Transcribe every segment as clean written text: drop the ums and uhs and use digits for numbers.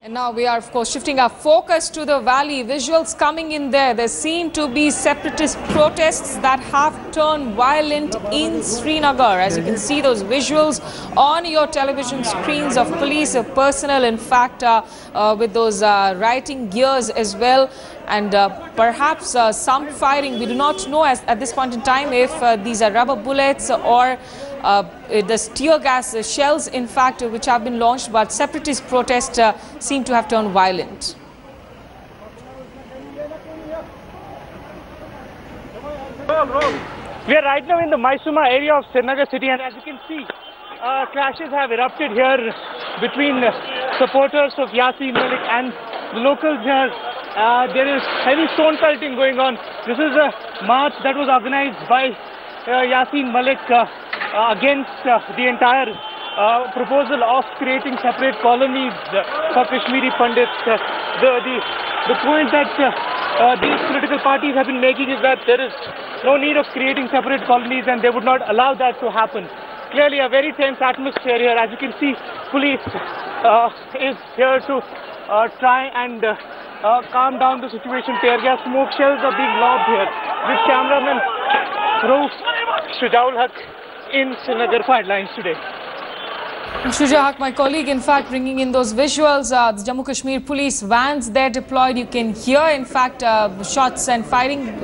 And now we are, of course, shifting our focus to the valley. Visuals coming in there. There seem to be separatist protests that have turned violent in Srinagar. As you can see those visuals on your television screens of police personnel, in fact, with those rioting gears as well. And perhaps some firing. We do not know at this point in time if these are rubber bullets or the tear gas shells, in fact, which have been launched, but separatist protests seem to have turned violent. We are right now in the Maisuma area of Srinagar city, and as you can see, clashes have erupted here between supporters of Yasin Malik and the locals here. There is heavy stone pelting going on. This is a march that was organized by Yasin Malik against the entire proposal of creating separate colonies for Kashmiri Pandits. The point that these political parties have been making is that there is no need of creating separate colonies, and they would not allow that to happen. Clearly a very tense atmosphere here. As you can see, police is here to try and calm down the situation. Tear gas smoke shells are being lobbed here. With cameraman Shujaul in Srinagar Lines today. Shuja, my colleague, in fact, bringing in those visuals. The Jammu Kashmir police vans there deployed. You can hear, in fact, shots and firing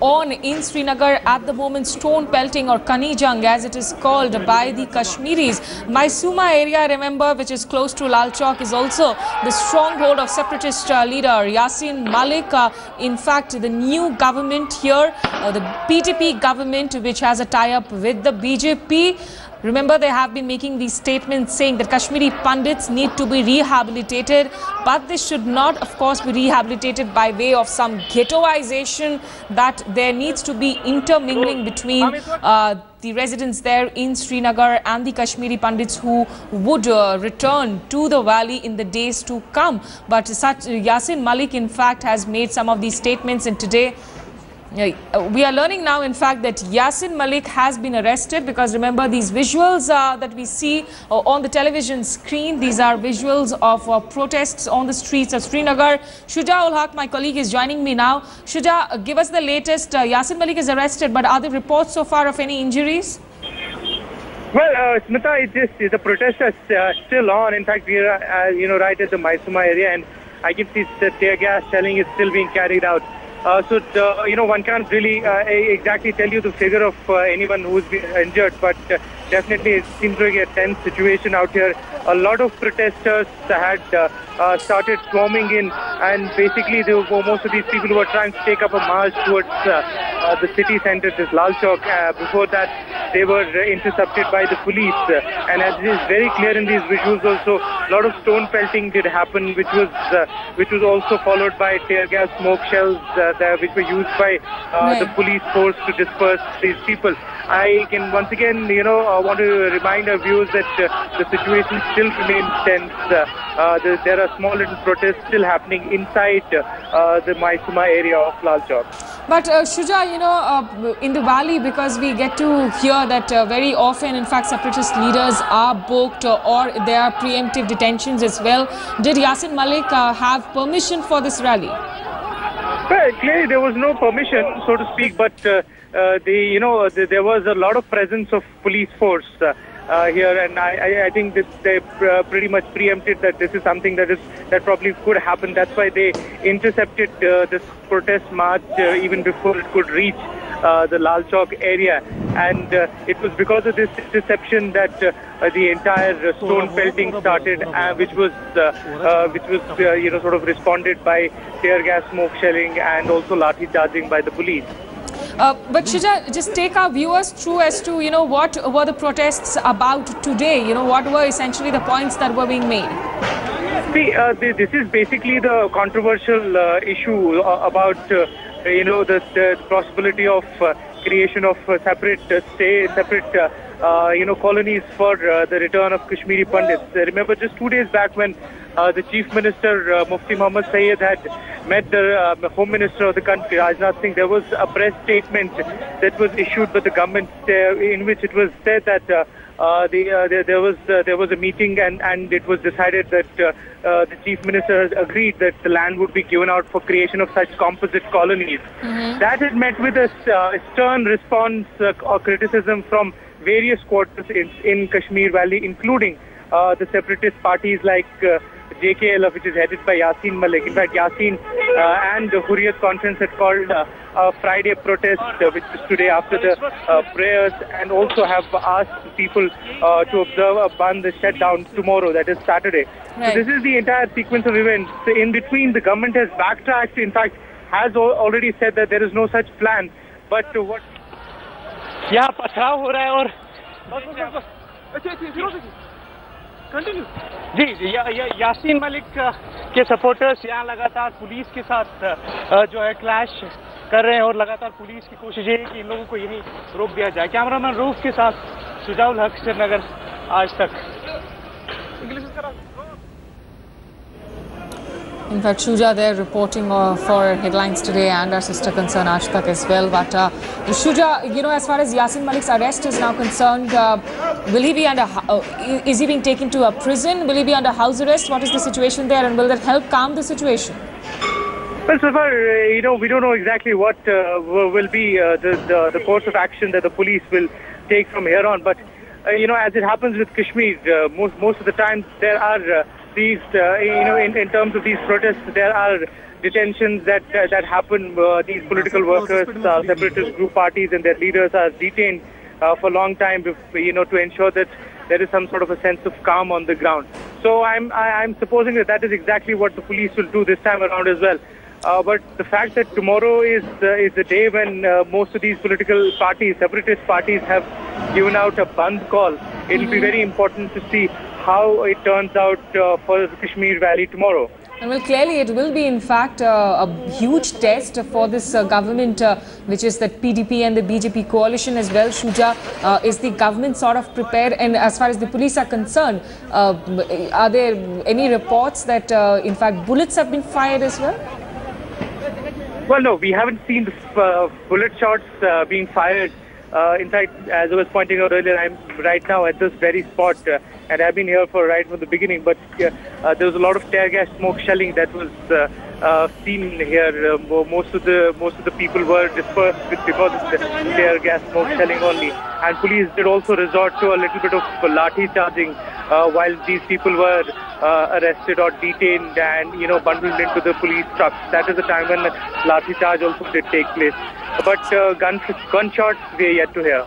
on in Srinagar at the moment. Stone pelting, or Kani Jang as it is called by the Kashmiris. Maisuma area, remember, which is close to Lal Chowk, is also the stronghold of separatist leader Yasin Malik. In fact, the new government here, the PTP government, which has a tie-up with the BJP. Remember, they have been making these statements saying that Kashmiri Pandits need to be rehabilitated, but they should not, of course, be rehabilitated by way of some ghettoization, that there needs to be intermingling between the residents there in Srinagar and the Kashmiri Pandits who would return to the valley in the days to come. But such Yasin Malik, in fact, has made some of these statements, and today we are learning now, in fact, that Yasin Malik has been arrested, because remember, these visuals that we see on the television screen, these are visuals of protests on the streets of Srinagar. Shuja ul Haq, my colleague, is joining me now. Shuja, give us the latest. Yasin Malik is arrested, but are there reports so far of any injuries? Well, Smita, the protests are still on. In fact, we are right at the Maisuma area, and I can see the tear gas shelling is still being carried out. One can't really exactly tell you the figure of anyone who's been injured, but definitely it seems like a tense situation out here. A lot of protesters had started swarming in, and basically most of these people were trying to take up a march towards the city centre, this Lal Chowk. Before that, they were intercepted by the police, and as it is very clear in these visuals also, a lot of stone pelting did happen, which was also followed by tear gas smoke shells which were used by the police force to disperse these people. I can once again, want to remind our viewers that the situation still remains tense. There are small little protests still happening inside the Maisuma area of Lal Chowk. But Shuja, in the valley, because we get to hear that very often, in fact, separatist leaders are booked or there are preemptive detentions as well. Did Yasin Malik have permission for this rally? Well, clearly there was no permission, so to speak, but there was a lot of presence of police force here, and I think that they pretty much preempted that this is something that probably could happen. That's why they intercepted this protest march even before it could reach the Lal Chowk area, and it was because of this interception that the entire stone pelting started, which was sort of responded by tear gas smoke shelling and also lathi charging by the police. But Shuja, just take our viewers through as to, what were the protests about today? What were essentially the points that were being made? See, this is basically the controversial issue about, the possibility of creation of separate colonies for the return of Kashmiri Pandits. Remember, just 2 days back when the Chief Minister Mufti Muhammad Sayyid had met the Home Minister of the country, Rajnath Singh, there was a press statement that was issued by the government in which it was said that there was a meeting and it was decided that the chief minister agreed that the land would be given out for creation of such composite colonies. That had met with a stern response or criticism from various quarters in Kashmir Valley, including the separatist parties like JKL, which is headed by Yasin Malik. In fact, Yasin and the Hurriyat Conference had called a Friday protest, which is today after the prayers, and also have asked people to observe a Bandh shutdown tomorrow, that is Saturday. Right. So this is the entire sequence of events. So in between, the government has backtracked, in fact, has already said that there is no such plan. But what... यहाँ पथराव हो रहा है और continue जी यासीन मलिक के supporters यहाँ लगातार police के साथ जो है क्लैश कर रहे हैं और लगातार पुलिस की कोशिश है कि इन लोगों को यहीं रोक दिया जाए। कैमरामैन रूफ के साथ सुजाउल हक, श्रीनगर, आज तक। In fact, Shuja there reporting for headlines today, and our sister concern Aaj Tak as well. But Shuja, you know, as far as Yasin Malik's arrest is now concerned, will he be under? Is he being taken to a prison? Will he be under house arrest? What is the situation there, and will that help calm the situation? Well, so far, we don't know exactly what will be the course of action that the police will take from here on. But as it happens with Kashmir, most of the time there are these, in terms of these protests, there are detentions that happen. These political workers, separatist group parties and their leaders are detained for a long time, to ensure that there is some sort of a sense of calm on the ground. So I'm supposing that is exactly what the police will do this time around as well. But the fact that tomorrow is the day when most of these political parties, separatist parties, have given out a Bandh call, it will be very important to see how it turns out for the Kashmir Valley tomorrow. And well, clearly it will be in fact a huge test for this government, which is that PDP and the BJP coalition as well. Shuja, is the government sort of prepared? And as far as the police are concerned, are there any reports that in fact bullets have been fired as well? Well, no, we haven't seen the bullet shots being fired. In fact, as I was pointing out earlier, I'm right now at this very spot, and I've been here right from the beginning. But there was a lot of tear gas smoke shelling that was seen here. Most of the people were dispersed because of the tear gas smoke shelling only. And police did also resort to a little bit of lathi charging while these people were arrested or detained and bundled into the police trucks. That is the time when lathi charge also did take place. But gunshots we are yet to hear.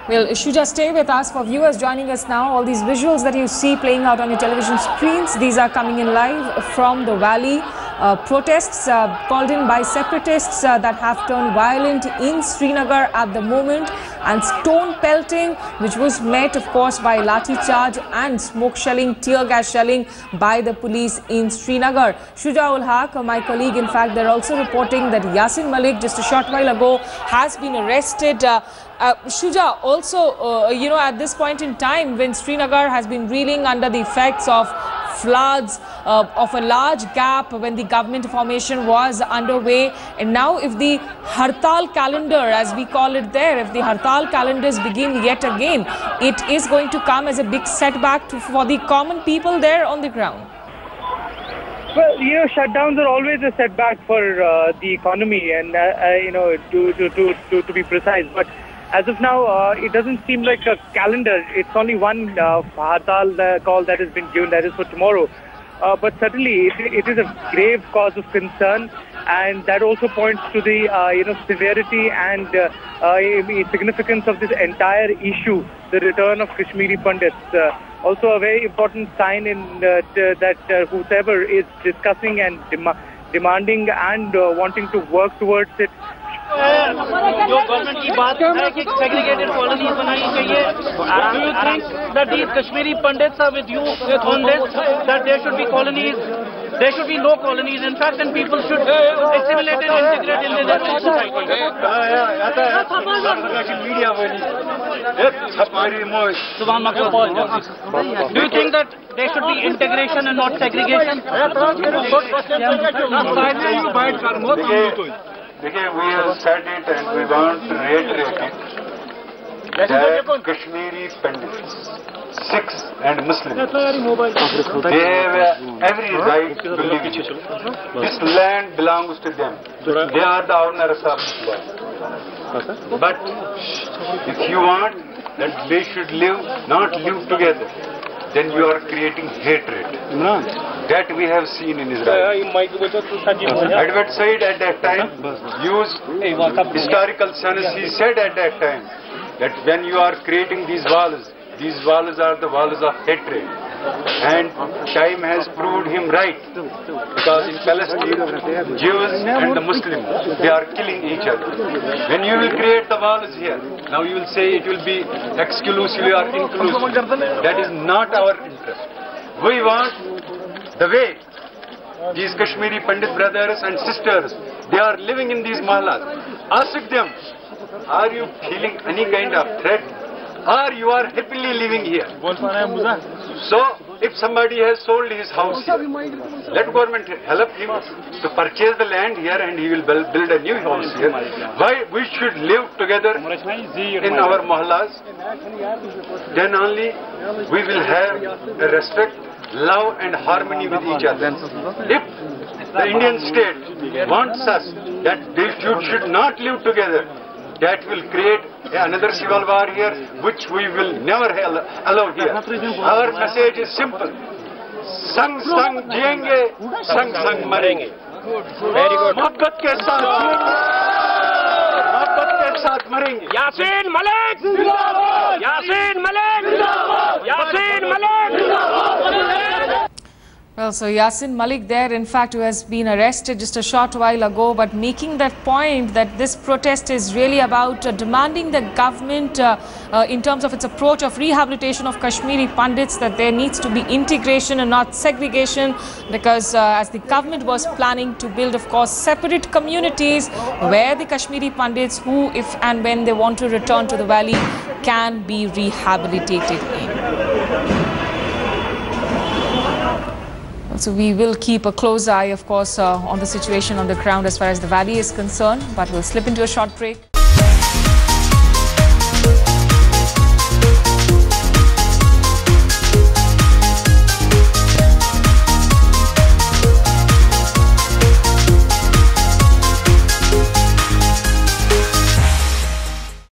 Well, Shuja, stay with us. For viewers joining us now, all these visuals that you see playing out on your television screens, these are coming in live from the valley. Protests called in by separatists that have turned violent in Srinagar at the moment, and stone pelting, which was met of course by lathi charge and smoke shelling, tear gas shelling by the police in Srinagar. Shuja ul Haq, my colleague, in fact, they're also reporting that Yasin Malik just a short while ago has been arrested. Shuja, also, at this point in time when Srinagar has been reeling under the effects of floods, of a large gap when the government formation was underway, and now if the Hartal calendar, as we call it there, if the Hartal calendars begin yet again, it is going to come as a big setback for the common people there on the ground. Well, shutdowns are always a setback for the economy, and to be precise. But as of now, it doesn't seem like a calendar. It's only one Hartal call that has been given, that is for tomorrow. But certainly, it is a grave cause of concern, and that also points to the severity and significance of this entire issue, the return of Kashmiri Pandits. Also, a very important sign in that whoever is discussing and demanding and wanting to work towards it. जो government की बात है कि segregated colonies बनानी चाहिए. Do you think that these Kashmiri Pandits are with you on this, that there should be colonies? There should be no colonies. In fact, and people should assimilate and integrate in their own society. Do you think that there should be integration and not segregation? We have said it and we want to reiterate it. that Kashmiri Pandits, Sikhs and Muslims, they have every right to live here. This land belongs to them. They are the owners of this land. But if you want that they should not live together, then you are creating hatred. That we have seen in Israel. Edward Said at that time used historical sense. He said at that time that when you are creating these walls are the walls of hatred. And time has proved him right. Because in Palestine, Jews and the Muslims, they are killing each other. When you will create the walls here, now you will say it will be exclusively or inclusive. That is not our interest. We want the way these Kashmiri Pandit brothers and sisters, they are living in these mahallas. Ask them, are you feeling any kind of threat? Or you are happily living here? So, if somebody has sold his house here, let government help him to purchase the land here and he will build a new house here. Why we should live together in our mahallas? Then only we will have a respect, love and harmony with each other. If the Indian state wants us that they should not live together, that will create another civil war here, which we will never allow here. Our message is simple. Sang sang jiyenge, sang sang marenge. Mohabbat ke saath jiyenge, mohabbat ke saath marenge. Yasin Malik! Yasin Malik! Yasin Malik! Well, so Yasin Malik there, in fact, who has been arrested just a short while ago, but making that point that this protest is really about demanding the government in terms of its approach of rehabilitation of Kashmiri Pandits, that there needs to be integration and not segregation, because as the government was planning to build, of course, separate communities where the Kashmiri Pandits, who if and when they want to return to the valley, can be rehabilitated in. So we will keep a close eye, of course, on the situation on the ground as far as the valley is concerned, but we'll slip into a short break.